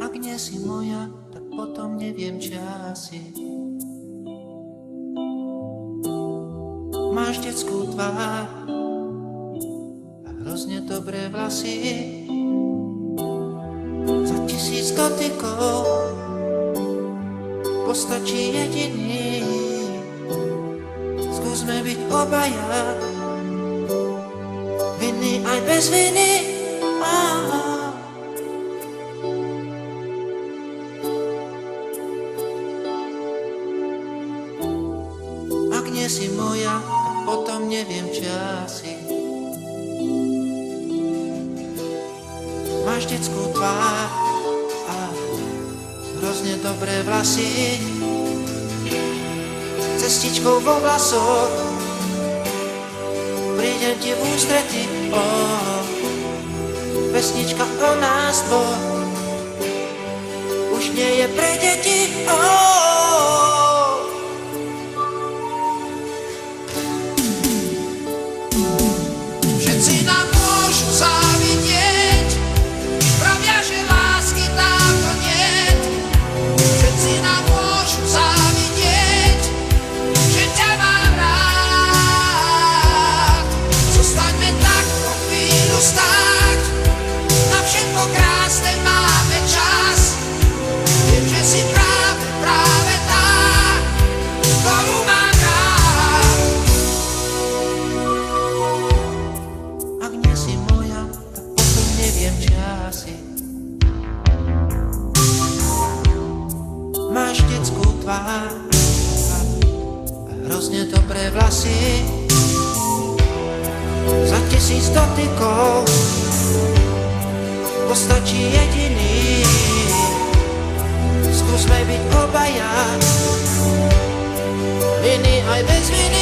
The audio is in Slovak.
Ak nie si moja, tak potom neviem, či asi. Máš detskú tvár a hrozne dobré vlasy. Za 1000 dotykov postačí jediný. Skúsme byť obaja, vinný aj bez viny. Ak nie si moja, tak potom neviem, či asi. Máš detskú tvár a hrozne dobré vlasy. Cestičkou vo vlasoch prídem ti v ústrety. Pesnička o nás dvoch už nie je pre deti. Všetci nám môžu závidieť, pravia, že lásky dávno niet. Všetci nám môžu závidieť, že ťa mám rád. Zostaňme tak po chvíľu stáť, na všetko krásne máme čas. Viem, že si práve tá, ktorú mám rád. Ak nie si moja, tak potom neviem, či asi. Máš detskú tvár a hrozne dobré vlasy. Za 1000 dotykov postačí jediný. Skúsme byť obaja, vinný aj bez viny.